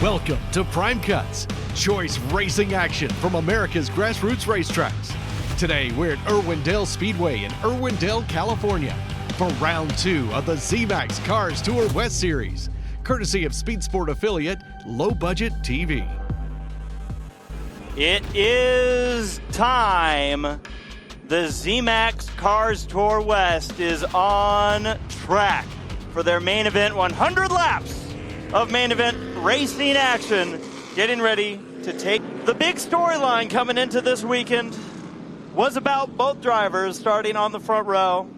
Welcome to Prime Cuts, choice racing action from America's grassroots racetracks. Today, we're at Irwindale Speedway in Irwindale, California for round 2 of the Z-Max Cars Tour West Series, courtesy of Speed Sport affiliate Low Budget TV. It is time. The Z-Max Cars Tour West is on track for their main event, 100 laps of main event racing action, getting ready to take the big storyline coming into this weekend was about both drivers starting on the front row.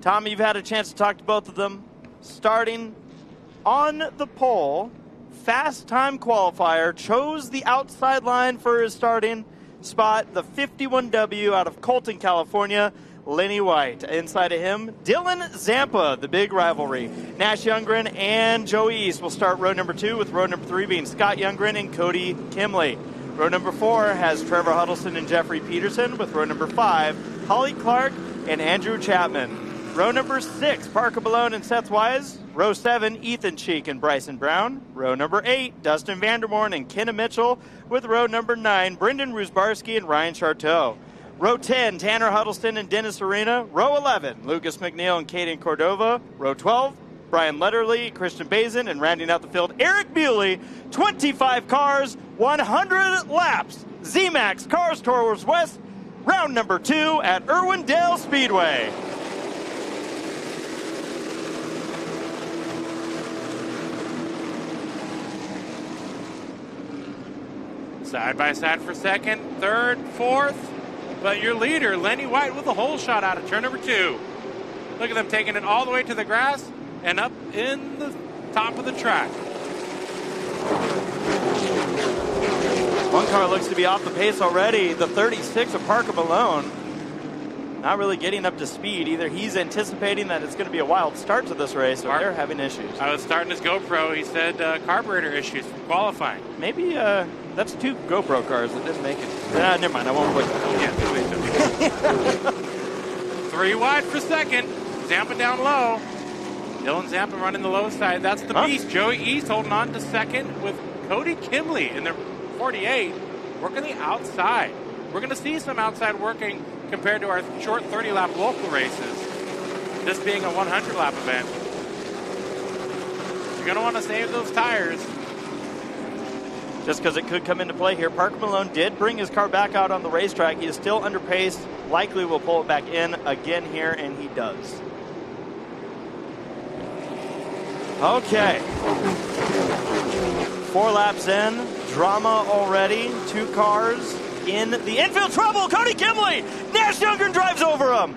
Tom, you've had a chance to talk to both of them. Starting on the pole, fast time qualifier chose the outside line for his starting spot, the 51W out of Colton, California, Lenny White. Inside of him, Dylan Zampa, the big rivalry. Nash Youngren and Joey East will start row number 2, with row number 3 being Scott Youngren and Cody Kimley. Row number 4 has Trevor Huddleston and Jeffrey Peterson, with row number 5, Holly Clark and Andrew Chapman. Row number 6, Parker Malone and Seth Wise. Row 7, Ethan Cheek and Bryson Brown. Row number 8, Dustin Vandermoorn and Kenna Mitchell, with row number 9, Brendan Rusbarski and Ryan Charteau. Row 10, Tanner Huddleston and Dennis Arena. Row 11, Lucas McNeil and Caden Cordova. Row 12, Brian Letterly, Christian Bazin, and rounding out the field, Eric Bewley. 25 cars, 100 laps. Z-Max Cars Tours West, round number 2 at Irwindale Speedway. Side by side for second, third, fourth. But your leader, Lenny White, with a hole shot out of turn number 2. Look at them taking it all the way to the grass and up in the top of the track. One car looks to be off the pace already. The 36 of Parker Malone. Not really getting up to speed. Either he's anticipating that it's going to be a wild start to this race, or they're having issues. I was starting his GoPro. He said carburetor issues from qualifying. Maybe that's 2 GoPro cars that didn't make it. Never mind, I won't put that. Yeah, 3 wide for second. Zampa down low. Dylan Zampa running the low side. That's the beast. Joey East holding on to second with Cody Kimley in the 48 working the outside. We're going to see some outside working compared to our short 30-lap local races, this being a 100-lap event. You're going to want to save those tires. Just because it could come into play here. Parker Malone did bring his car back out on the racetrack. He is still under pace. Likely will pull it back in again here, and he does. Okay. 4 laps in. Drama already. 2 cars in the infield trouble. Cody Kimley. Nash Youngren drives over him.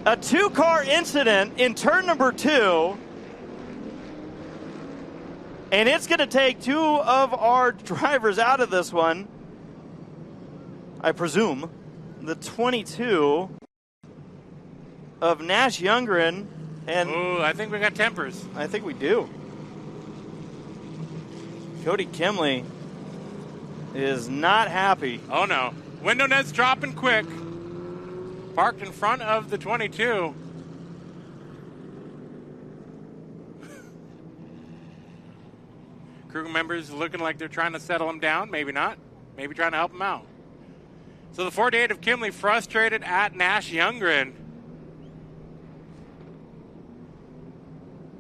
A 2-car incident in turn number 2. And it's going to take 2 of our drivers out of this one. I presume. The 22 of Nash Youngren. And ooh, I think we got tempers. I think we do. Cody Kimley is not happy. Oh, no. Window net's dropping quick. Parked in front of the 22. Crew members looking like they're trying to settle him down. Maybe not. Maybe trying to help him out. So the 48 of Kimley frustrated at Nash Youngren.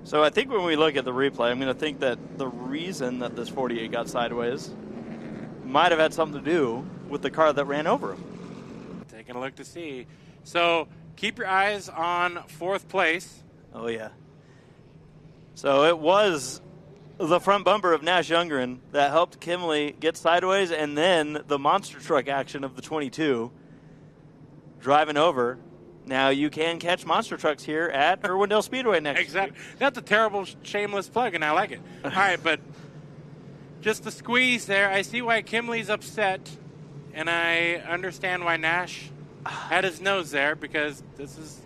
So I think when we look at the replay, I'm going to think that the reason that this 48 got sideways might have had something to do with the car that ran over him. Taking a look to see. So keep your eyes on 4th place. Oh, yeah. So it was the front bumper of Nash Youngren that helped Kimley get sideways, and then the monster truck action of the 22 driving over. Now you can catch monster trucks here at Irwindale Speedway next Exactly. week. That's a terrible, shameless plug, and I like it. All right, but just the squeeze there. I see why Kimley's upset, and I understand why Nash had his nose there, because this is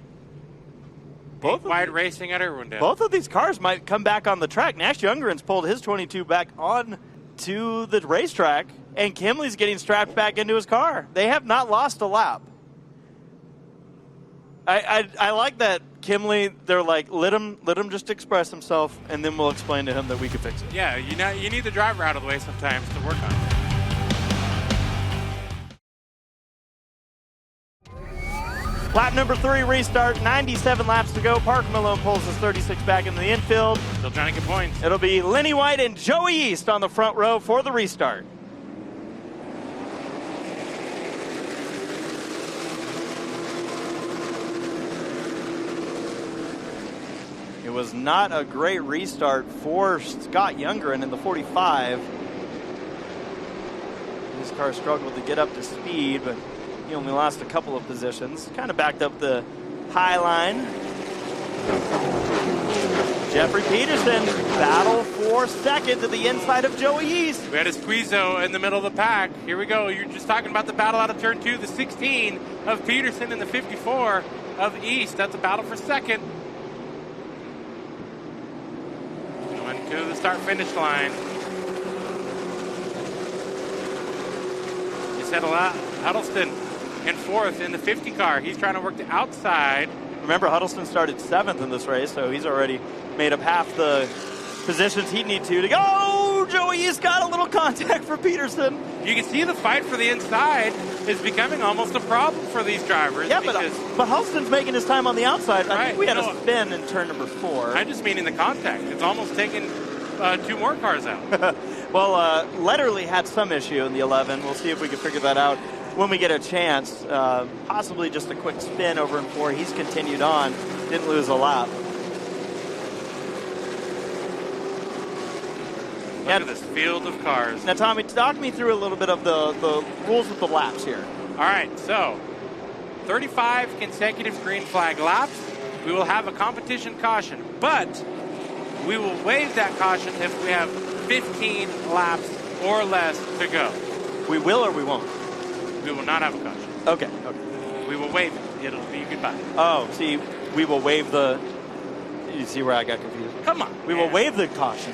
wide racing at Irwindale. Both of these cars might come back on the track. Nash Youngren's pulled his 22 back on to the racetrack, and Kimley's getting strapped back into his car. They have not lost a lap. I like that Kimley, they're like, let him just express himself, and then we'll explain to him that we can fix it. Yeah, you need the driver out of the way sometimes to work on it. Lap number 3 restart, 97 laps to go. Parker Malone pulls his 36 back into the infield. Still trying to get points. It'll be Lenny White and Joey East on the front row for the restart. It was not a great restart for Scott Youngren in the 45. His car struggled to get up to speed, but he only lost a couple of positions. Kind of backed up the high line. Jeffrey Peterson battle for second to the inside of Joey East. We had a squeezo in the middle of the pack. Here we go. You're just talking about the battle out of turn 2, the 16 of Peterson and the 54 of East. That's a battle for second. Going to the start-finish line. You said a lot. Huddleston in fourth in the 50 car. He's trying to work the outside. Remember, Huddleston started 7th in this race, so he's already made up half the positions he'd need to go. Joey East got a little contact for Peterson. You can see the fight for the inside is becoming almost a problem for these drivers. Yeah, but Huddleston's making his time on the outside. I think we had a spin in turn number 4. I'm just meaning the contact. It's almost taken 2 more cars out. Well, Letterly had some issue in the 11. We'll see if we can figure that out when we get a chance. Possibly just a quick spin over in 4. He's continued on. Didn't lose a lap. Look at this field of cars. Now, Tommy, talk me through a little bit of the rules with the laps here. All right, so 35 consecutive green flag laps. We will have a competition caution, but we will waive that caution if we have 15 laps or less to go. We will or we won't? We will not have a caution. Okay. We will waive it. It'll be goodbye. Oh, see, we will waive the... You see where I got confused? Come on. We will waive the caution.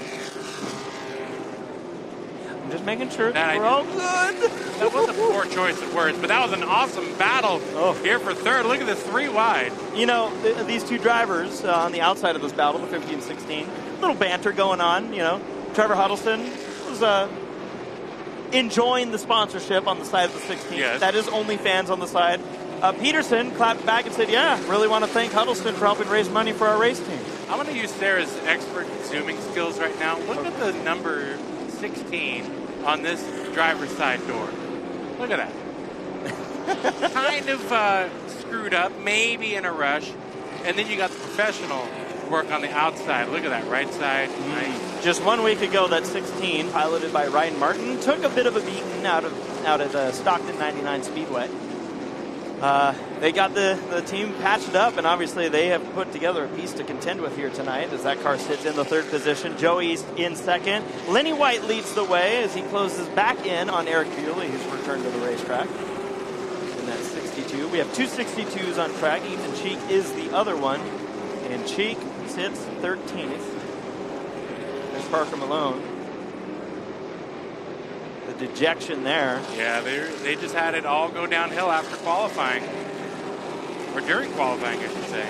I'm just making sure that we're all good. That was a poor choice of words, but that was an awesome battle here for third. Look at this 3 wide. You know, these two drivers on the outside of this battle, the 15-16, little banter going on, you know. Trevor Huddleston was enjoying the sponsorship on the side of the 16. Yes. That is OnlyFans on the side. Peterson clapped back and said, yeah, really want to thank Huddleston for helping raise money for our race team. I'm going to use Sarah's expert zooming skills right now. Look at the number 16 on this driver's side door. Look at that. Kind of screwed up, maybe in a rush. And then you got the professional work on the outside. Look at that right side. Nice. Just 1 week ago, that 16, piloted by Ryan Martin, took a bit of a beating out of the Stockton 99 Speedway. They got the team patched up, and obviously they have put together a piece to contend with here tonight as that car sits in the 3rd position. Joey East in 2nd. Lenny White leads the way as he closes back in on Eric Bewley, who's returned to the racetrack. In that 62. We have 2 62s on track. Ethan Cheek is the other one. And Cheek sits 13th. There's Parker Malone. The dejection there. Yeah, they just had it all go downhill after qualifying. Or during qualifying, I should say.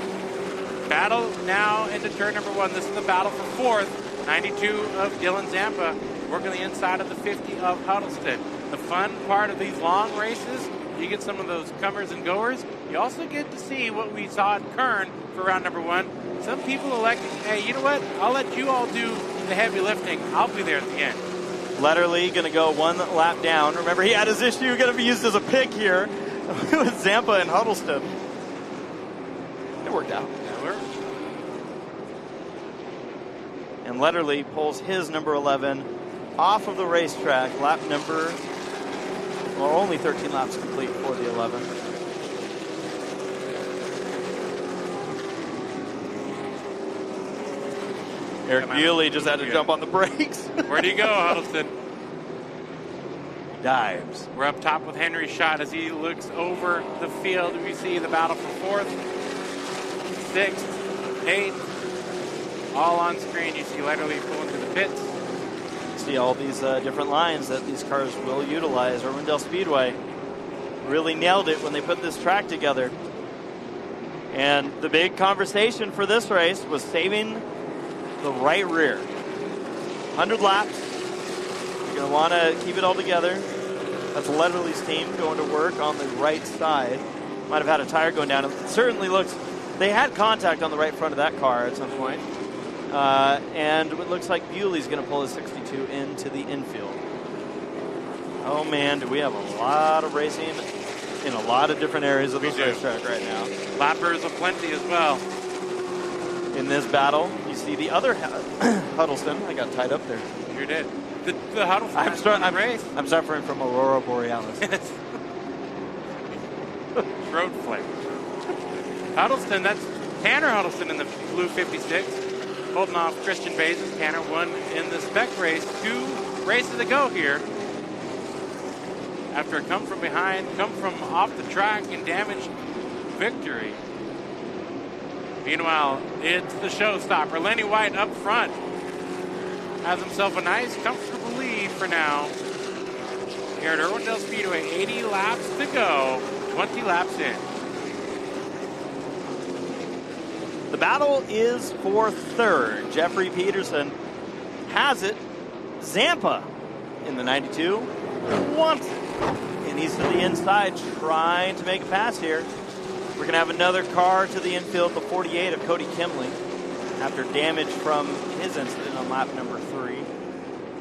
Battle now into turn number 1. This is the battle for 4th. 92 of Dylan Zampa working the inside of the 50 of Huddleston. The fun part of these long races, you get some of those comers and goers. You also get to see what we saw at Kern for round number 1. Some people electing, hey, you know what? I'll let you all do the heavy lifting. I'll be there at the end. Letterly going to go 1 lap down. Remember, he had his issue going to be used as a pick here with Zampa and Huddleston. It worked out. That worked. And Letterly pulls his number 11 off of the racetrack. Lap number, well, only 13 laps complete for the 11. Eric Bewley just had to jump on the brakes. Where do you go, Huddleston? Dives. We're up top with Henry Schott as he looks over the field. We see the battle for 4th, 6th, 8th. All on screen. You see Letterly pulling to the pits. See all these different lines that these cars will utilize. Irwindale Speedway really nailed it when they put this track together. And the big conversation for this race was saving the right rear. 100 laps. You're going to want to keep it all together. That's Letterly's team going to work on the right side. Might have had a tire going down. It certainly looks, they had contact on the right front of that car at some point. And it looks like Bewley's going to pull his 62 into the infield. Oh man, do we have a lot of racing in a lot of different areas of this racetrack right now. Lappers aplenty as well. In this battle, you see the other Huddleston. I got tied up there. You did. The Huddleston I'm suffering from Aurora Borealis. Road flame. Huddleston, that's Tanner Huddleston in the blue 56. Holding off Christian Bazes. Tanner won in the spec race. 2 races to go here. After a come from behind, come from off the track and damaged victory. Meanwhile, it's the showstopper. Lenny White up front. Has himself a nice, comfortable lead for now. Here at Irwindale Speedway, 80 laps to go, 20 laps in. The battle is for third. Jeffrey Peterson has it. Zampa in the 92 wants it. And he's to the inside trying to make a pass here. We're going to have another car to the infield, the 48 of Cody Kimley, after damage from his incident on lap number 3.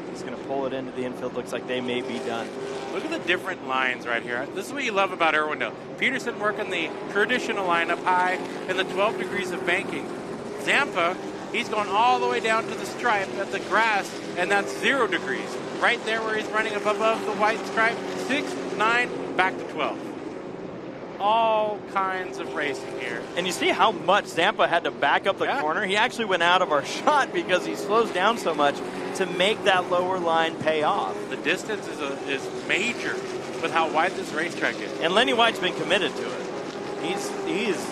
He's going to pull it into the infield. Looks like they may be done. Look at the different lines right here. This is what you love about Irwindale. Peterson working the traditional line up high in the 12 degrees of banking. Zampa, he's going all the way down to the stripe at the grass, and that's 0 degrees. Right there where he's running above the white stripe, 6, 9, back to 12. All kinds of racing here. And you see how much Zampa had to back up the corner? He actually went out of our shot because he slows down so much to make that lower line pay off. The distance is major with how wide this racetrack is. And Lenny White's been committed to it. He's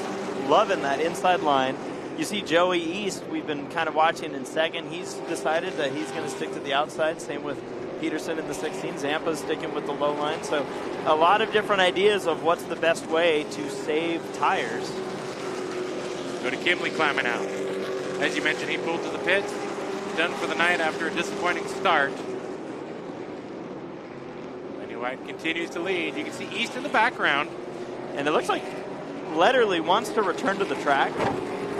loving that inside line. You see Joey East, we've been kind of watching in second. He's decided that he's going to stick to the outside. Same with Peterson in the 16. Zampa's sticking with the low line. So a lot of different ideas of what's the best way to save tires. Go to Kimley climbing out. As you mentioned, he pulled to the pits. Done for the night after a disappointing start. Lenny White continues to lead. You can see East in the background. And it looks like Letterly wants to return to the track.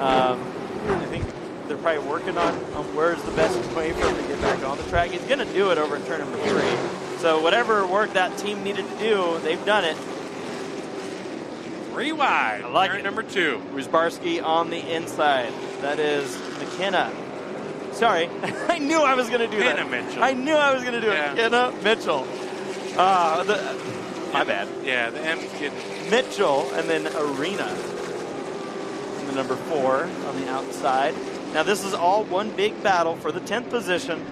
I think they're probably working on where's the best way for him to get back on the track. He's going to do it over in turn number 3. So whatever work that team needed to do, they've done it. 3 wide. I like turn it. Number 2. Rusbarski on the inside. That is McKenna. Sorry, I knew I was going to do that. McKenna Mitchell. I knew I was going to do it. McKenna Mitchell. My bad. Yeah, the M's getting Mitchell and then Arena. And the number 4 on the outside. Now this is all one big battle for the 10th position.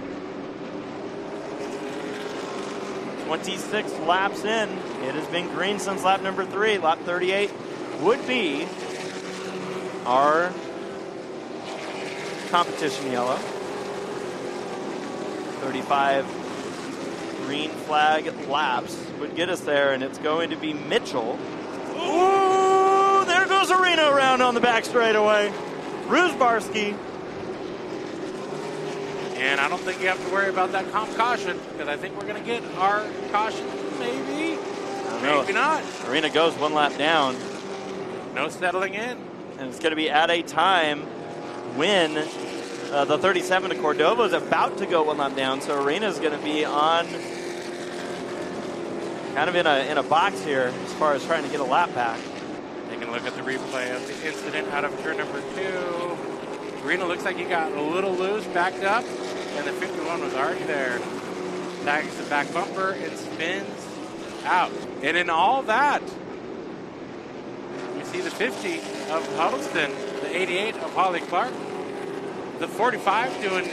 26 laps in. It has been green since lap number 3. Lap 38 would be our competition yellow. 35 green flag laps would get us there, and it's going to be Mitchell. Ooh, there goes Arena around on the back straightaway. Rusbarski. And I don't think you have to worry about that comp caution, because I think we're going to get our caution, maybe. Maybe not. Arena goes 1 lap down. No settling in. And it's going to be at a time when the 37 to Cordova is about to go 1 lap down. So Arena's going to be on kind of in a box here as far as trying to get a lap back. Taking a look at the replay of the incident out of turn number 2. Arena looks like he got a little loose, backed up, and the 51 was already there. Tags the back bumper and spins out. And in all that, we see the 50 of Huddleston, the 88 of Holly Clark, the 45 doing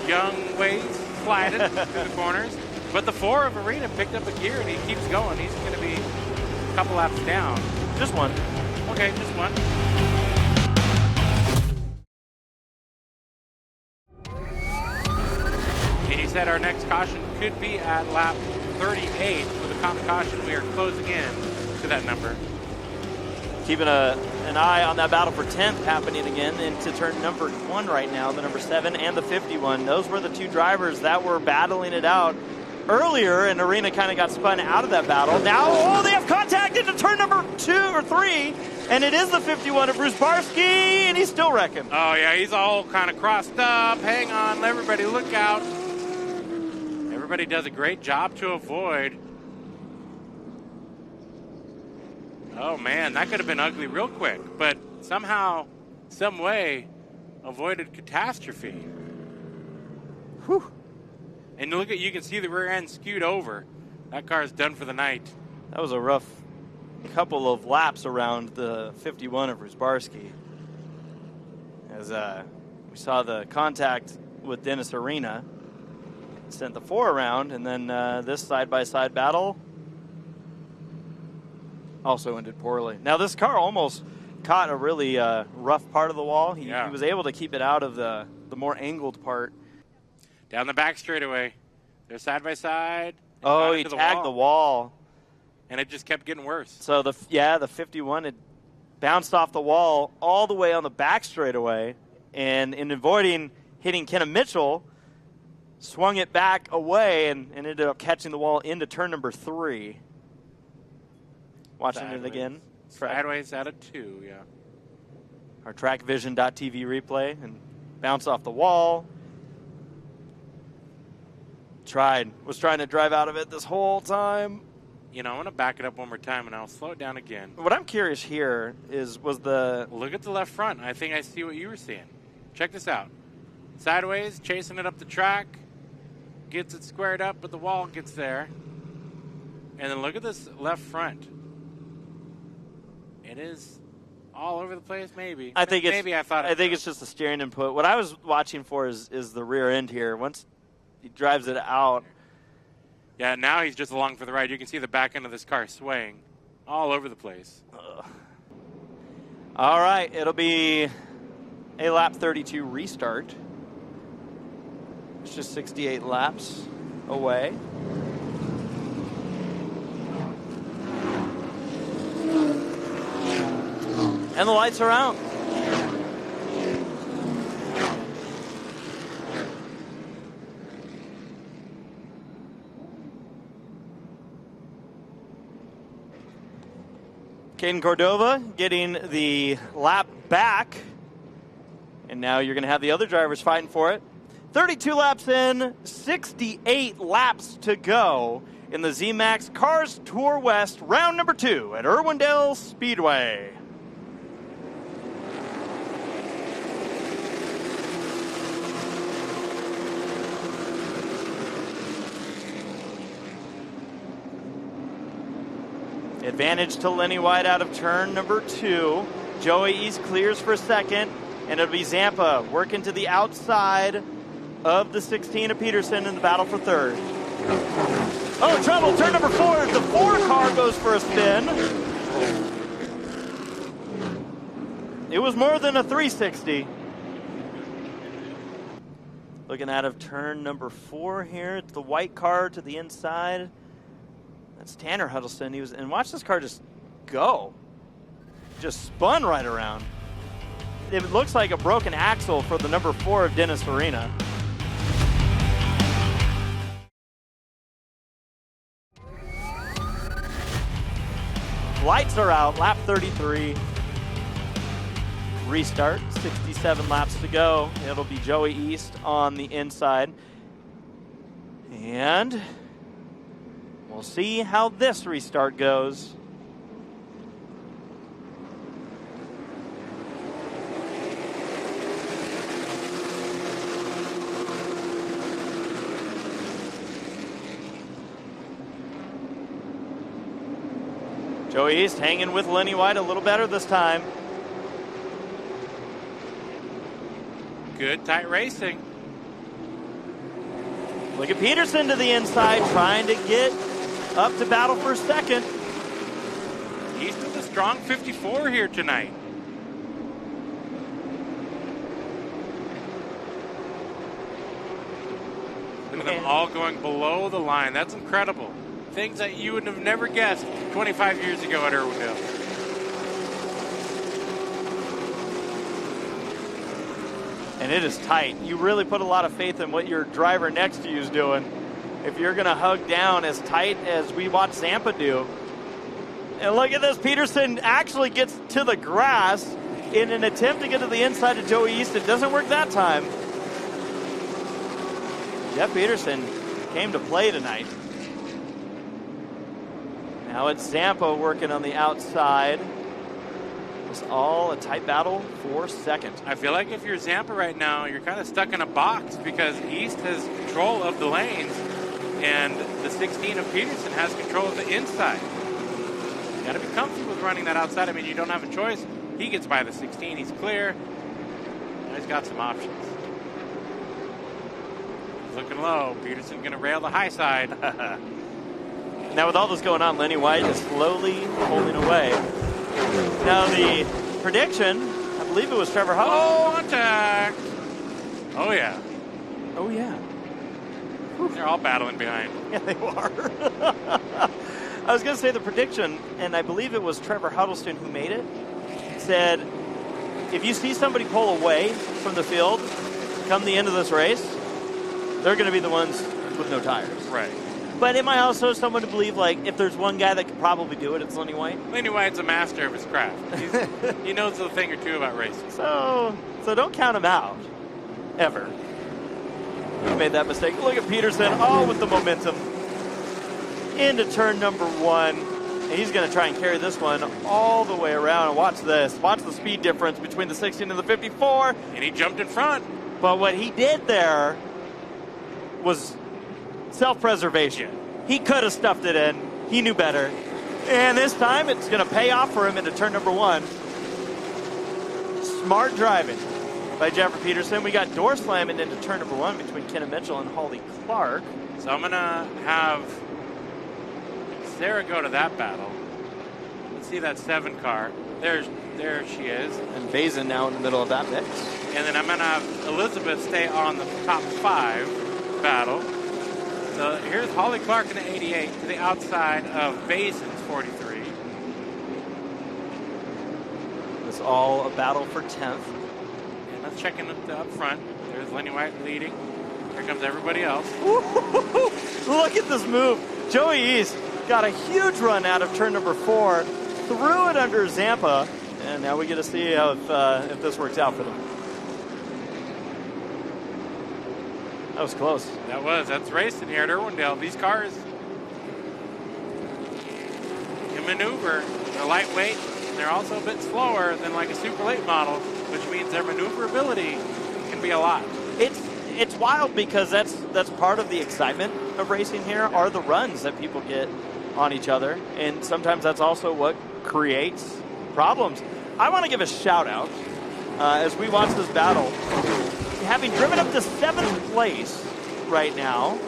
young ways, sliding through the corners. But the 4 of Arena picked up a gear and he keeps going. He's going to be a couple laps down. Just one. Okay, just one. And you said our next caution could be at lap 38. With a comp caution, we are closing in to that number. Keeping an eye on that battle for 10th happening again into turn number 1 right now, the number 7 and the 51. Those were the two drivers that were battling it out earlier, and Arena kind of got spun out of that battle. Now, they have contact into turn number 2 or 3, and it is the 51 of Bruce Barsky, and he's still wrecking. Oh, yeah, he's all kind of crossed up. Hang on, everybody look out. Everybody does a great job to avoid. Oh, man, that could have been ugly real quick, but somehow, some way, avoided catastrophe. Whew. And look at, you can see the rear end skewed over. That car is done for the night. That was a rough couple of laps around the 51 of Rusbarski. As we saw the contact with Dennis Arena, sent the 4 around, and then this side-by-side battle also ended poorly. Now this car almost caught a really rough part of the wall. He was able to keep it out of the more angled part. Down the back straightaway. They're side by side. Oh, he tagged the wall. And it just kept getting worse. So the 51 had bounced off the wall all the way on the back straightaway, and in avoiding hitting Kenna Mitchell, swung it back away and ended up catching the wall into turn number 3. Watching it again. Sideways out of 2, yeah. Our trackvision.tv replay, and bounced off the wall. Was trying to drive out of it this whole time. You know, I'm going to back it up one more time, and I'll slow it down again. What I'm curious here was the... Look at the left front. I think I see what you were seeing. Check this out. Sideways, chasing it up the track. Gets it squared up, but the wall gets there. And then look at this left front. It is all over the place, maybe. I think it's just the steering input. What I was watching for is the rear end here. Once he drives it out. Yeah, now he's just along for the ride. You can see the back end of this car swaying all over the place. All right, it'll be a lap 32 restart. It's just 68 laps away. And the lights are out. Caden Cordova getting the lap back. And now you're going to have the other drivers fighting for it. 32 laps in, 68 laps to go in the Z-Max Cars Tour West, round number 2 at Irwindale Speedway. Advantage to Lenny White out of turn number 2. Joey East clears for second, and it'll be Zampa working to the outside of the 16 of Peterson in the battle for third. Oh, trouble, turn number 4. The 4 car goes for a spin. It was more than a 360. Looking out of turn number 4 here. It's the white car to the inside. That's Tanner Huddleston. And watch this car just go. Just spun right around. It looks like a broken axle for the number 4 of Dennis Arena. Lights are out, lap 33. Restart, 67 laps to go. It'll be Joey East on the inside. And we'll see how this restart goes. Joey East hanging with Lenny White a little better this time. Good, tight racing. Look at Peterson to the inside, trying to get up to battle for second. East with a strong 54 here tonight. Look at them all going below the line. That's incredible. Things that you would have never guessed 25 years ago at Irwindale. And it is tight. You really put a lot of faith in what your driver next to you is doing. If you're going to hug down as tight as we watched Zampa do. And look at this. Peterson actually gets to the grass in an attempt to get to the inside of Joey East. It doesn't work that time. Jeff Peterson came to play tonight. Now it's Zampa working on the outside. It's all a tight battle for second. I feel like if you're Zampa right now, you're kind of stuck in a box because East has control of the lanes and the 16 of Peterson has control of the inside. You got to be comfortable with running that outside. I mean, you don't have a choice. He gets by the 16. He's clear. Now he's got some options. He's looking low. Peterson going to rail the high side. Now with all this going on, Lenny White is slowly pulling away. Now the prediction, I believe it was Trevor Huddle. Oh, contact. Oh, yeah. Oh, yeah. They're all battling behind. Yeah, they are. I was going to say the prediction, and I believe it was Trevor Huddleston who made it, said, if you see somebody pull away from the field come the end of this race, they're going to be the ones with no tires. Right. But am I also someone to believe, like, if there's one guy that could probably do it, it's Lenny White? Lenny White's a master of his craft. He knows a thing or two about racing. So don't count him out, ever. He made that mistake. Look at Peterson, all with the momentum. Into turn number one. And he's going to try and carry this one all the way around. And watch this. Watch the speed difference between the 16 and the 54. And he jumped in front. But what he did there was self-preservation. He could have stuffed it in. He knew better. And this time it's going to pay off for him into turn number one. Smart driving by Jeffrey Peterson. We got door slamming into turn number one between Kenna Mitchell and Holly Clark. So I'm going to have Sarah go to that battle. Let's see that 7 car. There she is. And Bazin now in the middle of that mix. And then I'm going to have Elizabeth stay on the top 5 battle. So here's Holly Clark in the 88 to the outside of Basin's 43. It's all a battle for 10th. And let's check in up front. There's Lenny White leading. Here comes everybody else. Look at this move. Joey East got a huge run out of turn number 4, threw it under Zampa, and now we get to see if this works out for them. That was close. That's racing here at Irwindale. These cars can maneuver. They're lightweight. They're also a bit slower than like a super late model, which means their maneuverability can be a lot. It's wild because that's part of the excitement of racing here are the runs that people get on each other, and sometimes that's also what creates problems. I want to give a shout out as we watch this battle. Having driven up to 7th place right now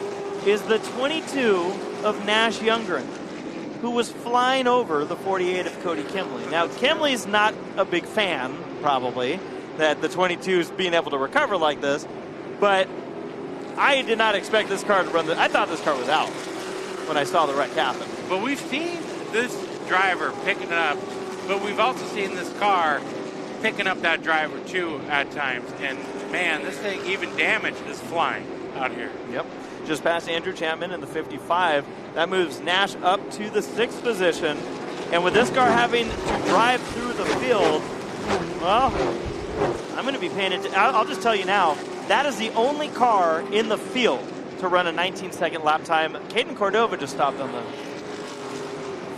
is the 22 of Nash Youngren, who was flying over the 48 of Cody Kimley. Now, Kimley's not a big fan, probably, that the 22 is being able to recover like this, but I did not expect this car to run. I thought this car was out when I saw the wreck happen. But we've seen this driver picking it up, but we've also seen this car picking up that driver too at times, and man, this thing, even damage is flying out here. Yep. Just past Andrew Chapman in the 55. That moves Nash up to the 6th position. And with this car having to drive through the field, well, I'm going to be paying attention. I'll just tell you now, that is the only car in the field to run a 19-second lap time. Caden Cordova just stopped on the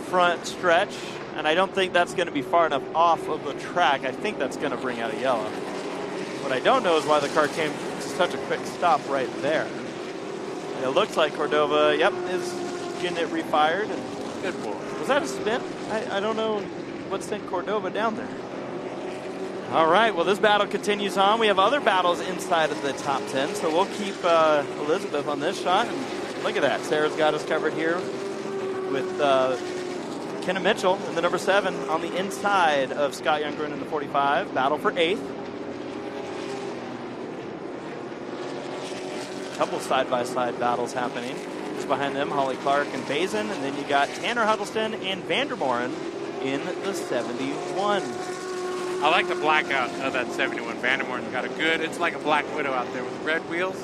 front stretch, and I don't think that's going to be far enough off of the track. I think that's going to bring out a yellow. What I don't know is why the car came to such a quick stop right there. And it looks like Cordova, is getting it refired. And good boy. Was that a spin? I don't know what sent Cordova down there. All right, well, this battle continues on. We have other battles inside of the top 10, so we'll keep Elizabeth on this shot. And look at that. Sarah's got us covered here with Kenna Mitchell in the number 7 on the inside of Scott Youngren in the 45. Battle for 8th. Couple side-by-side battles happening. Just behind them, Holly Clark and Bazin, and then you got Tanner Huddleston and Vandermoren in the 71. I like the blackout of that 71. Vandermoor's got a good, it's like a Black Widow out there with red wheels.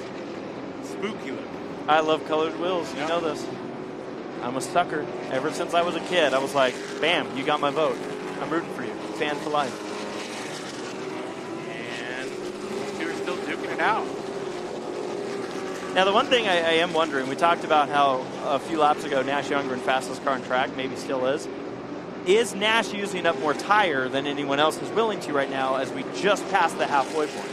Spooky look. I love colored wheels. You know this. I'm a sucker. Ever since I was a kid, I was like, bam, you got my vote. I'm rooting for you. Fan for life. And these two are still duking it out. Now, the one thing I am wondering, we talked about how a few laps ago, Nash Youngren, fastest car on track, maybe still is. Is Nash using up more tire than anyone else is willing to right now as we just passed the halfway point?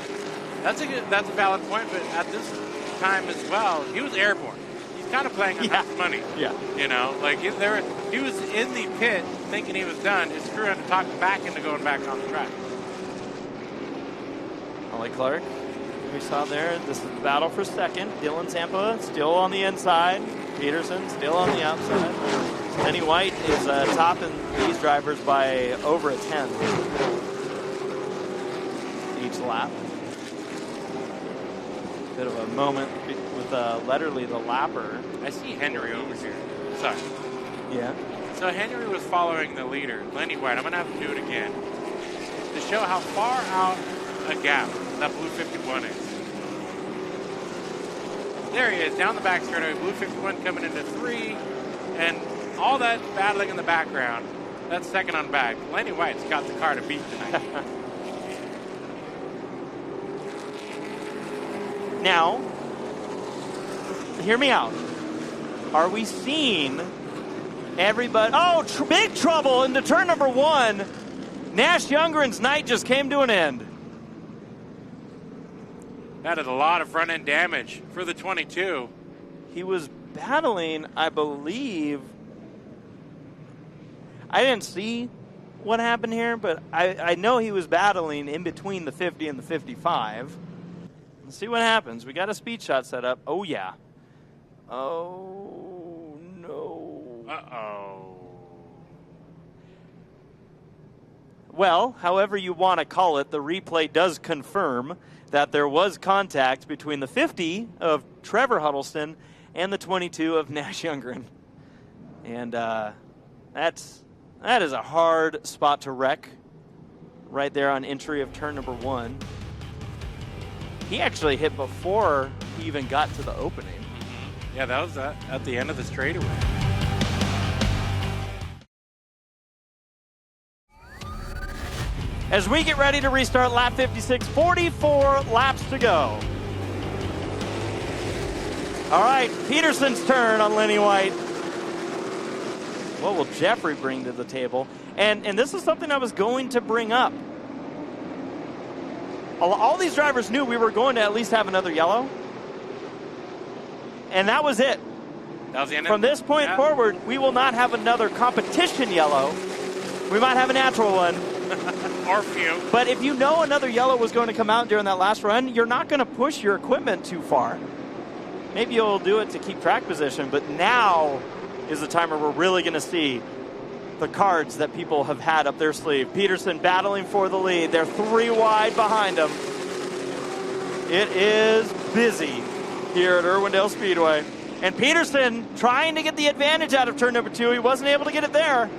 That's a valid point, but at this time as well, he was airborne. He's kind of playing on half money. Yeah. You know, like he was in the pit thinking he was done. His crew had to talk him back into going back on the track. Ollie Clark, we saw there, this is the battle for second. Dylan Zampa still on the inside. Peterson still on the outside. Lenny White is topping these drivers by over a 10 each lap. Bit of a moment with Letterly, the lapper. I see Henry over here. Sorry. Yeah. So Henry was following the leader, Lenny White. I'm going to have to do it again to show how far out a gap that blue 51 is. There he is, down the back straightaway. Blue 51 coming into 3, and all that battling in the background. That's second on back. Lenny White's got the car to beat tonight. Now, hear me out. Are we seeing everybody? Oh, big trouble into turn number 1. Nash Youngren's night just came to an end. That is a lot of front end damage for the 22. He was battling, I believe. I didn't see what happened here, but I know he was battling in between the 50 and the 55. Let's see what happens. We got a speed shot set up. Oh, yeah. Oh, no. Uh-oh. Well, however you want to call it, the replay does confirm that there was contact between the 50 of Trevor Huddleston and the 22 of Nash Youngren. And that is a hard spot to wreck right there on entry of turn number 1. He actually hit before he even got to the opening. Yeah, that was at the end of the straightaway. As we get ready to restart lap 56, 44 laps to go. All right, Peterson's turn on Lenny White. What will Jeffrey bring to the table? And this is something I was going to bring up. All these drivers knew we were going to at least have another yellow. And that was it. That was the end. From this point forward, we will not have another competition yellow. We might have a natural one. Or few. But if you know another yellow was going to come out during that last run, you're not going to push your equipment too far. Maybe you'll do it to keep track position, but now is the time where we're really going to see the cards that people have had up their sleeve. Peterson battling for the lead. They're 3 wide behind him. It is busy here at Irwindale Speedway. And Peterson trying to get the advantage out of turn number 2. He wasn't able to get it there.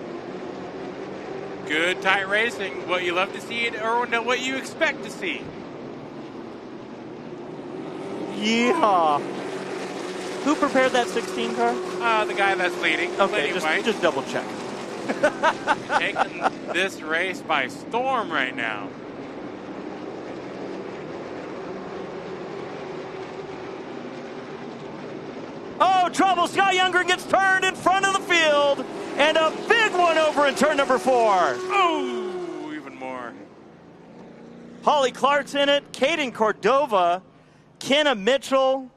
Good tight racing. What you love to see at Irwindale, what you expect to see. Yeehaw. Who prepared that 16 car? The guy that's leading. Okay, just double check. Taking this race by storm right now. Oh, trouble. Scott Youngren gets turned in front of the field. And a big one over in turn number 4. Oh, even more. Holly Clark's in it. Caden Cordova. Kenna Mitchell.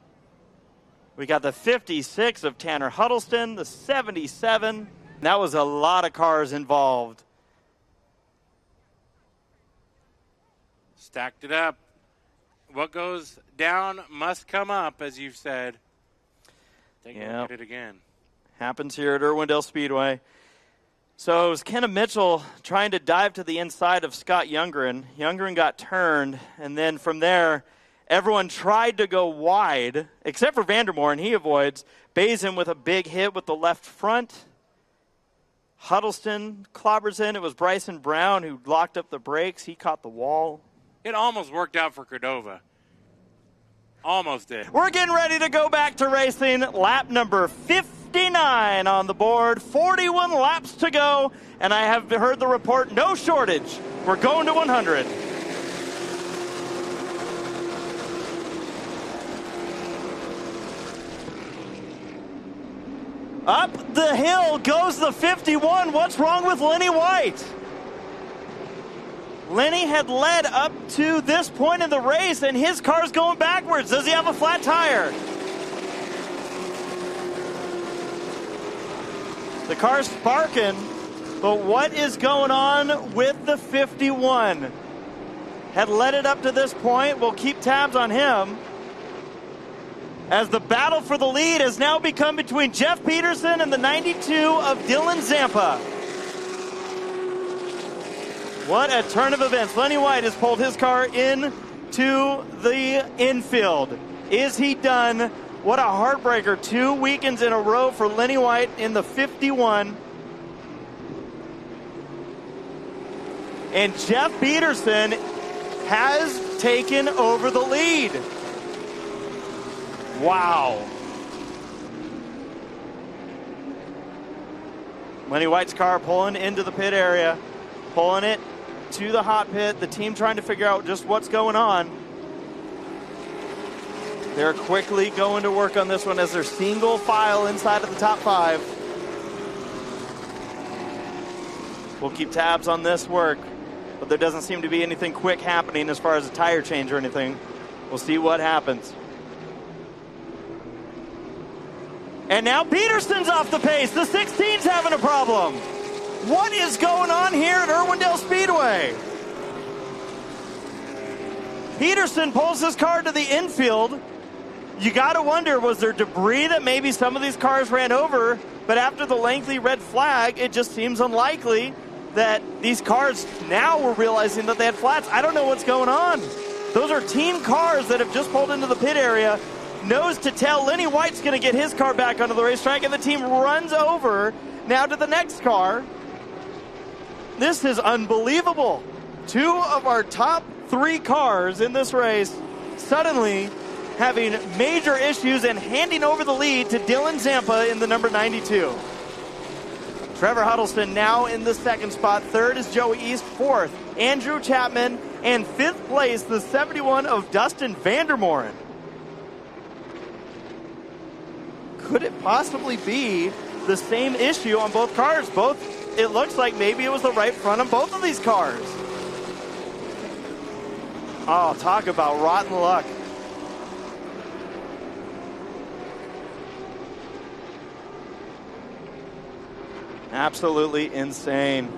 We got the 56 of Tanner Huddleston. The 77. That was a lot of cars involved. Stacked it up. What goes down must come up, as you've said. Take a look at it again. Happens here at Irwindale Speedway. So it was Kenna Mitchell trying to dive to the inside of Scott Youngren. Youngren got turned, and then from there, everyone tried to go wide, except for Vandermoor, and he avoids. Bays him with a big hit with the left front. Huddleston clobbers in. It was Bryson Brown who locked up the brakes. He caught the wall. It almost worked out for Cordova. Almost did. We're getting ready to go back to racing. Lap number 59 on the board. 41 laps to go. And I have heard the report, no shortage. We're going to 100. Up the hill goes the 51. What's wrong with Lenny White? Lenny had led up to this point in the race, and his car's going backwards. Does he have a flat tire? The car's sparking, but what is going on with the 51? Had led it up to this point. We'll keep tabs on him, as the battle for the lead has now become between Jeff Peterson and the 92 of Dylan Zampa. What a turn of events. Lenny White has pulled his car into the infield. Is he done? What a heartbreaker. 2 weekends in a row for Lenny White in the 51. And Jeff Peterson has taken over the lead. Wow. Lenny White's car pulling into the pit area, pulling it to the hot pit. The team trying to figure out just what's going on. They're quickly going to work on this one as they're single file inside of the top 5. We'll keep tabs on this work, but there doesn't seem to be anything quick happening as far as a tire change or anything. We'll see what happens. And now Peterson's off the pace. The 16's having a problem. What is going on here at Irwindale Speedway? Peterson pulls his car to the infield. You got to wonder, was there debris that maybe some of these cars ran over? But after the lengthy red flag, it just seems unlikely that these cars now were realizing that they had flats. I don't know what's going on. Those are team cars that have just pulled into the pit area. Nose to tail, Lenny White's going to get his car back onto the racetrack, and the team runs over now to the next car. This is unbelievable. 2 of our top 3 cars in this race suddenly having major issues and handing over the lead to Dylan Zampa in the number 92. Trevor Huddleston now in the 2nd spot. 3rd is Joey East. 4th, Andrew Chapman. And 5th place, the 71 of Dustin Vandermoren. Could it possibly be the same issue on both cars? It looks like maybe it was the right front on both of these cars. Oh, talk about rotten luck. Absolutely insane.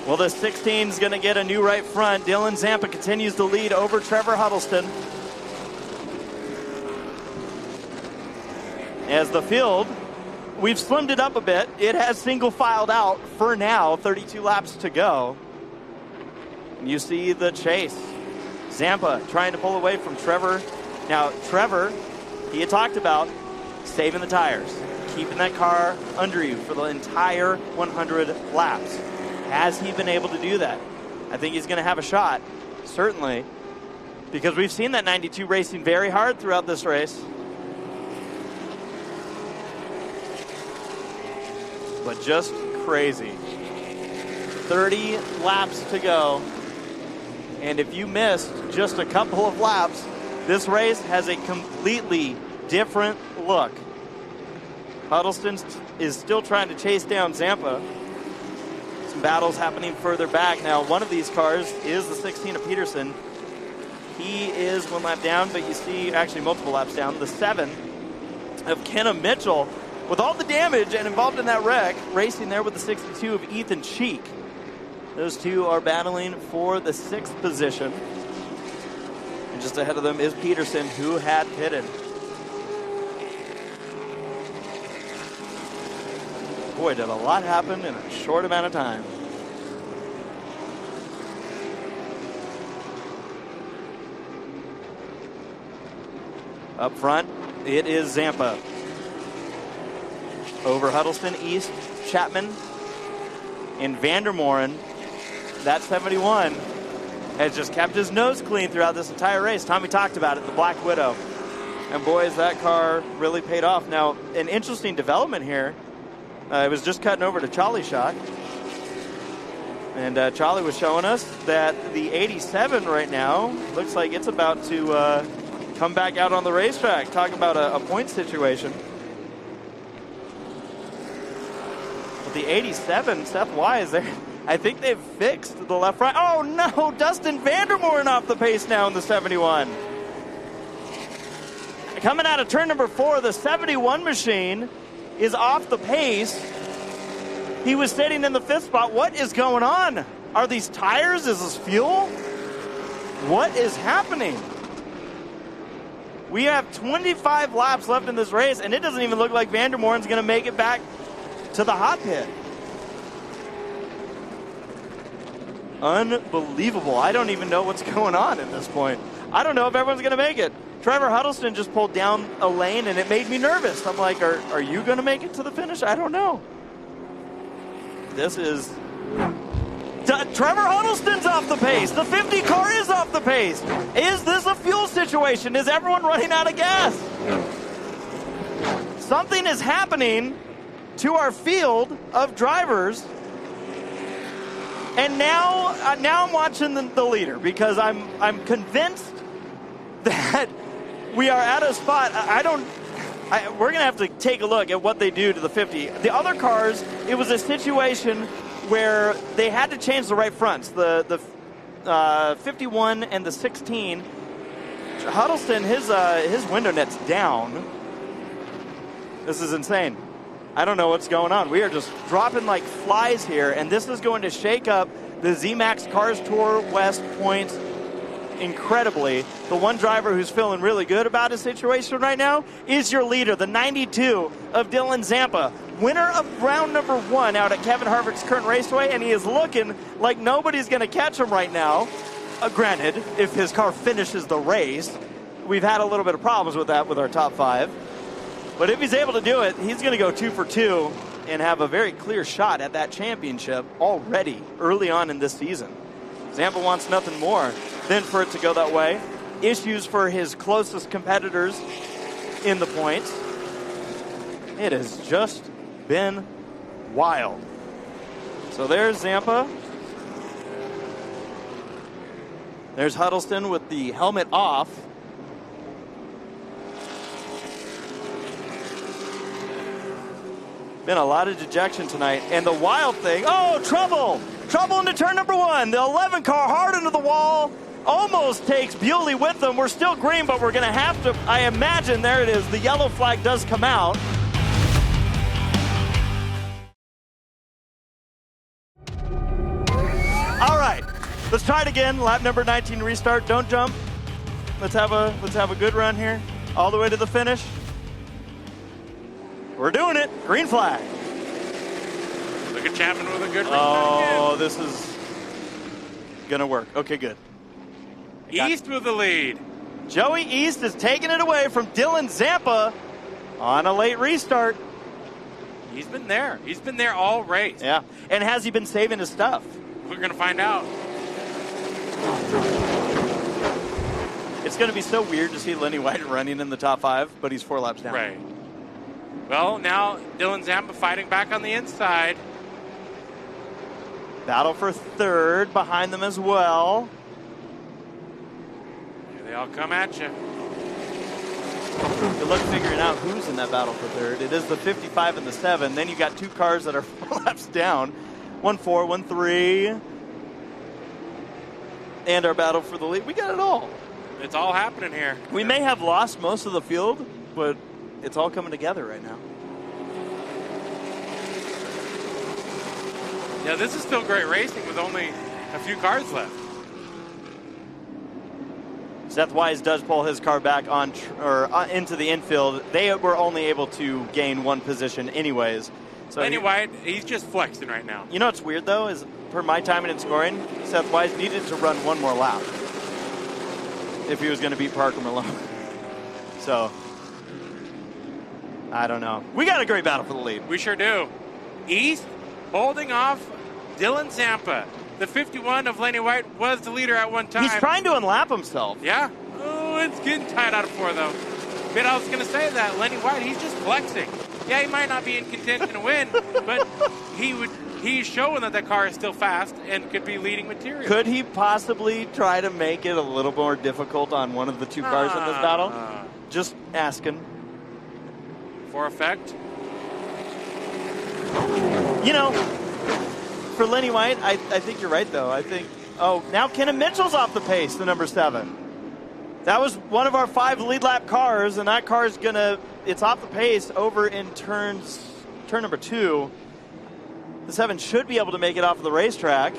Well, the 16 is going to get a new right front. Dylan Zampa continues to lead over Trevor Huddleston. As the field, we've slimmed it up a bit. It has single filed out for now, 32 laps to go. You see the chase. Zampa trying to pull away from Trevor. Now, Trevor, he had talked about saving the tires, keeping that car under you for the entire 100 laps. Has he been able to do that? I think he's going to have a shot, certainly, because we've seen that 92 racing very hard throughout this race. But just crazy. 30 laps to go. And if you missed just a couple of laps, this race has a completely different look. Huddleston is still trying to chase down Zampa. Some battles happening further back. Now, one of these cars is the 16 of Peterson. He is 1 lap down, but you see, actually multiple laps down, the 7 of Kenna Mitchell. With all the damage and involved in that wreck, racing there with the 62 of Ethan Cheek. Those two are battling for the 6th position. And just ahead of them is Peterson, who had pitted. Boy, did a lot happen in a short amount of time. Up front, it is Zampa. over Huddleston, East, Chapman, and Vandermoren. That 71 has just kept his nose clean throughout this entire race. Tommy talked about it, the Black Widow. And boy, has that car really paid off. Now, an interesting development here. It was just cutting over to Charlie's shot. And Charlie was showing us that the 87 right now looks like it's about to come back out on the racetrack. Talk about a point situation. But the 87, Seth Wise there. I think they've fixed the left front. Oh no, Dustin Vandermoren off the pace now in the 71. Coming out of turn number 4, the 71 machine is off the pace. He was sitting in the 5th spot. What is going on? Are these tires? Is this fuel? What is happening? We have 25 laps left in this race, and it doesn't even look like Vandermoren's going to make it back to the hot pit. Unbelievable. I don't even know what's going on at this point. I don't know if everyone's going to make it. Trevor Huddleston just pulled down a lane, and it made me nervous. I'm like, are you going to make it to the finish? I don't know. This is... Trevor Huddleston's off the pace. The 50 car is off the pace. Is this a fuel situation? Is everyone running out of gas? Something is happening to our field of drivers. And now I'm watching the leader because I'm convinced that we are at a spot. We're going to have to take a look at what they do to the 50. The other cars, it was a situation where they had to change the right fronts. The 51 and the 16. Huddleston, his window net's down. This is insane. I don't know what's going on. We are just dropping like flies here, and this is going to shake up the ZMAX Cars Tour West points incredibly. The one driver who's feeling really good about his situation right now is your leader, the 92 of Dylan Zampa, winner of round number 1 out at Kevin Harvick's current raceway, and he is looking like nobody's going to catch him right now. Granted, if his car finishes the race, we've had a little bit of problems with that with our top 5. But if he's able to do it, he's going to go 2 for 2 and have a very clear shot at that championship already early on in this season. Zampa wants nothing more than for it to go that way. Issues for his closest competitors in the points. It has just been wild. So there's Zampa. There's Huddleston with the helmet off. Been a lot of dejection tonight. And the wild thing, oh, trouble! Trouble into turn number 1. The 11 car hard into the wall. Almost takes Bewley with them. We're still green, but we're going to have to, I imagine, there it is. The yellow flag does come out. All right, let's try it again. Lap number 19 restart. Don't jump. Let's have a good run here. All the way to the finish. We're doing it. Green flag. Look at Chapman with a good restart. Oh, this is going to work. Okay, good. East with the lead. Joey East is taking it away from Dylan Zampa on a late restart. He's been there. He's been there all race. Yeah. And has he been saving his stuff? We're going to find out. It's going to be so weird to see Lenny White running in the top 5, but he's 4 laps down. Right. Well, now Dylan Zampa fighting back on the inside. Battle for 3rd behind them as well. Here they all come at you. Good luck figuring out who's in that battle for 3rd. It is the 55 and the 7. Then you got 2 cars that are 4 laps down. 1-4, 1-3. And our battle for the lead. We got it all. It's all happening here. We may have lost most of the field, but it's all coming together right now. Yeah, this is still great racing with only a few cars left. Seth Wise does pull his car back on into the infield. They were only able to gain 1 position anyways. So Lenny White, he's just flexing right now. You know what's weird though is per my timing and scoring, Seth Wise needed to run 1 more lap if he was going to beat Parker Malone. So I don't know. We got a great battle for the lead. We sure do. East holding off Dylan Zampa. The 51 of Lenny White was the leader at one time. He's trying to unlap himself. Yeah. Oh, it's getting tight out of 4, though. But I was going to say that. Lenny White, he's just flexing. Yeah, he might not be in contention to win, but he's showing that that car is still fast and could be leading material. Could he possibly try to make it a little more difficult on one of the 2 cars in this battle? Just asking. For effect. You know, for Lenny White, I think you're right, though. I think, now Kenan Mitchell's off the pace, the number 7. That was one of our 5 lead lap cars, and that car is it's off the pace over in turn number 2. The 7 should be able to make it off of the racetrack.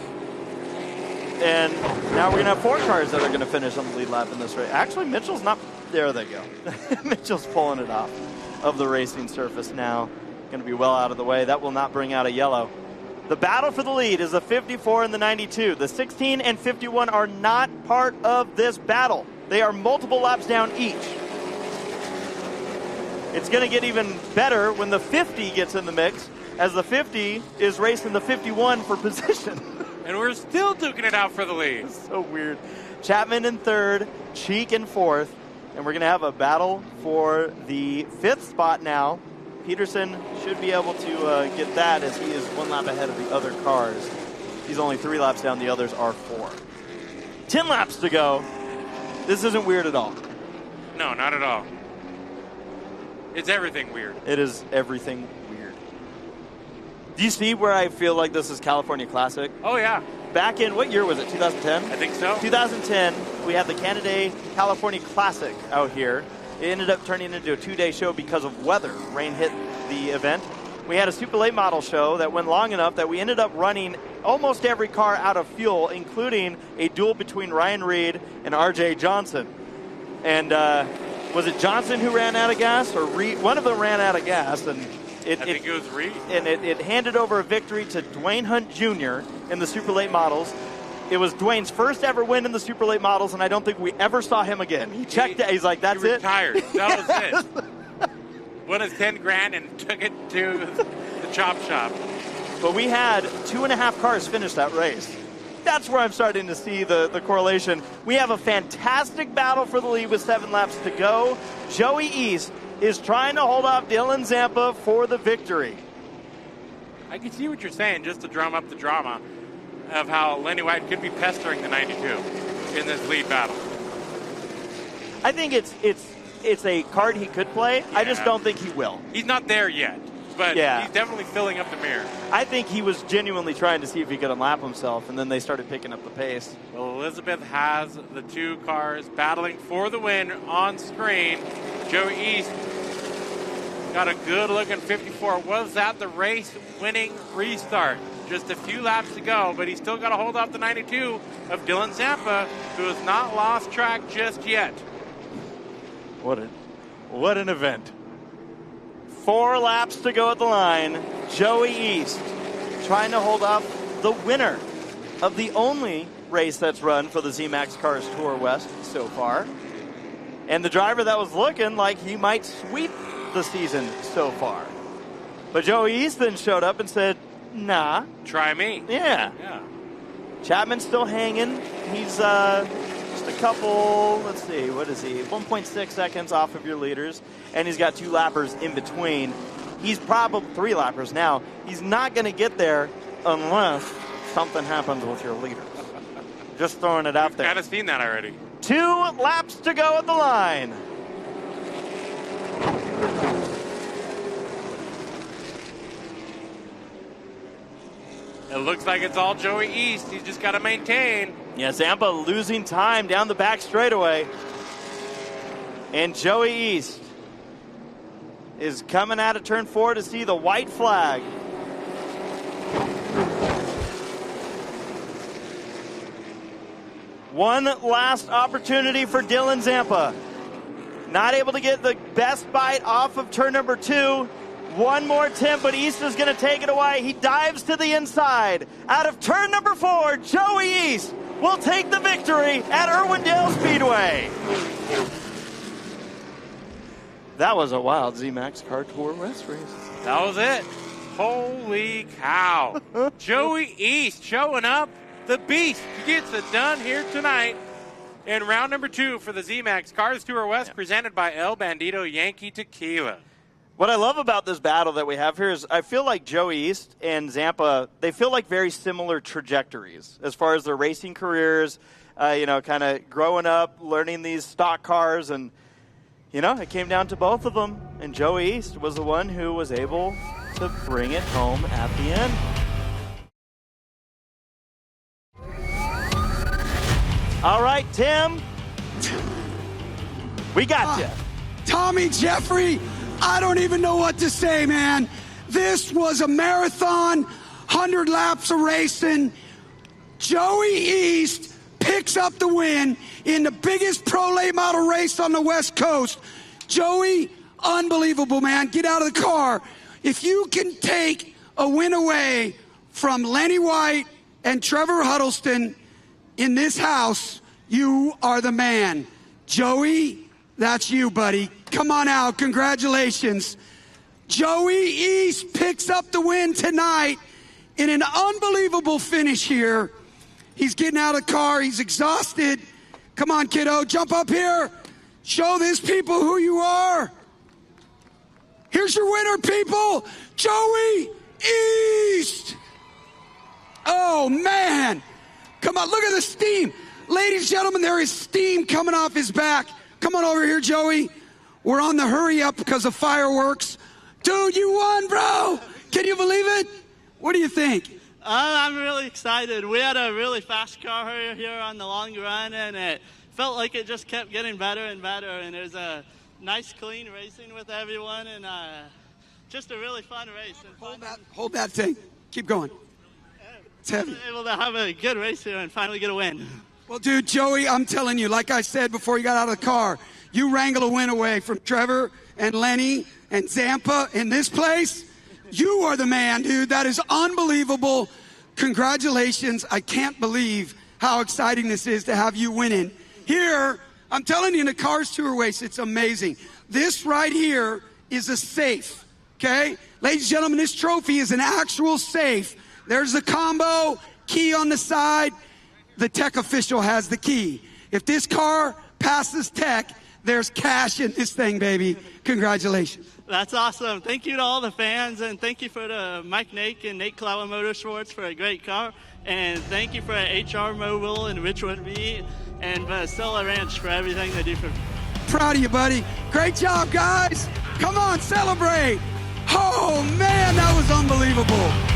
And now we're going to have 4 cars that are going to finish on the lead lap in this race. Actually, Mitchell's not, there they go. Mitchell's pulling it off of the racing surface now. Going to be well out of the way. That will not bring out a yellow. The battle for the lead is the 54 and the 92. The 16 and 51 are not part of this battle. They are multiple laps down each. It's going to get even better when the 50 gets in the mix, as the 50 is racing the 51 for position. And we're still duking it out for the lead. It's so weird. Chapman in 3rd, Cheek in 4th, and we're going to have a battle for the 5th spot now. Peterson should be able to get that, as he is 1 lap ahead of the other cars. He's only 3 laps down. The others are 4. 10 laps to go. This isn't weird at all. No, not at all. It's everything weird. It is everything weird. Do you see where I feel like this is California Classic? Oh, yeah. Back in, what year was it, 2010? I think so. 2010, we had the Canada California Classic out here. It ended up turning into a 2-day show because of weather. Rain hit the event. We had a super late model show that went long enough that we ended up running almost every car out of fuel, including a duel between Ryan Reed and RJ Johnson. And was it Johnson who ran out of gas, or Reed? One of them ran out of gas, and I think it was Reed. And it handed over a victory to Dwayne Hunt Jr. in the super late models. It was Dwayne's first ever win in the super late models, and I don't think we ever saw him again. He checked it. He's like, that's he it. Retired. That was it. Won his 10 grand and took it to the chop shop. But we had 2.5 cars finish that race. That's where I'm starting to see the correlation. We have a fantastic battle for the lead with 7 laps to go. Joey East is trying to hold off Dylan Zampa for the victory. I can see what you're saying, just to drum up the drama of how Lenny White could be pestering the 92 in this lead battle. I think it's a card he could play. Yeah. I just don't think he will. He's not there yet, but he's definitely filling up the mirror. I think he was genuinely trying to see if he could unlap himself, and then they started picking up the pace. Well, Elizabeth has the 2 cars battling for the win on screen. Joey East got a good-looking 54. Was that the race-winning restart? Just a few laps to go, but he's still got to hold off the 92 of Dylan Zampa, who has not lost track just yet. What an event. 4 laps to go at the line. Joey East trying to hold off the winner of the only race that's run for the ZMAX Cars Tour West so far. And the driver that was looking like he might sweep the season so far. But Joey East then showed up and said, nah. Try me. Yeah. Chapman's still hanging. He's just a couple, let's see, what is he? 1.6 seconds off of your leaders. And he's got 2 lappers in between. He's probably 3 lappers now. He's not going to get there unless something happens with your leaders. Just throwing it out there. Kind of seen that already. 2 laps to go at the line. It looks like it's all Joey East. He's just got to maintain. Yeah, Zampa losing time down the back straightaway. And Joey East is coming out of turn 4 to see the white flag. One last opportunity for Dylan Zampa. Not able to get the best bite off of turn number 2. One more attempt, but East is going to take it away. He dives to the inside. Out of turn number 4, Joey East will take the victory at Irwindale Speedway. That was a wild ZMAX Car Tour West race. That was it. Holy cow. Joey East showing up. The Beast gets it done here tonight in round number 2 for the ZMAX Cars Tour West, presented by El Bandito Yankee Tequila. What I love about this battle that we have here is I feel like Joey East and Zampa, they feel like very similar trajectories as far as their racing careers, kind of growing up, learning these stock cars, and, it came down to both of them, and Joey East was the one who was able to bring it home at the end. All right, Tim, we got you. Tommy Jeffrey, I don't even know what to say, man. This was a marathon, 100 laps of racing. Joey East picks up the win in the biggest pro late model race on the West Coast. Joey, unbelievable, man. Get out of the car. If you can take a win away from Lenny White and Trevor Huddleston in this house, you are the man. Joey, that's you, buddy. Come on out. Congratulations. Joey East picks up the win tonight in an unbelievable finish here. He's getting out of the car. He's exhausted. Come on, kiddo. Jump up here. Show these people who you are. Here's your winner, people. Joey East. Oh, man. Come on. Look at the steam. Ladies and gentlemen, there is steam coming off his back. Come on over here, Joey. We're on the hurry up because of fireworks. Dude, you won, bro. Can you believe it? What do you think? I'm really excited. We had a really fast car here on the long run, and it felt like it just kept getting better and better. And it was a nice, clean racing with everyone, and just a really fun race. And Hold that thing. Keep going. It's heavy. Able to have a good race here and finally get a win. Well, dude, Joey, I'm telling you, like I said before you got out of the car, you wrangle a win away from Trevor and Lenny and Zampa in this place. You are the man, dude. That is unbelievable. Congratulations. I can't believe how exciting this is to have you winning. Here, I'm telling you, in the Cars Tour race, it's amazing. This right here is a safe, okay? Ladies and gentlemen, this trophy is an actual safe. There's the combo, key on the side. The tech official has the key. If this car passes tech, there's cash in this thing, baby. Congratulations. That's awesome. Thank you to all the fans, and thank you for the Mike Nake and Nate Clower Motorsports for a great car. And thank you for HR Mobile and Richwood V and Stella Ranch for everything they do for me. Proud of you, buddy. Great job, guys. Come on, celebrate. Oh, man, that was unbelievable.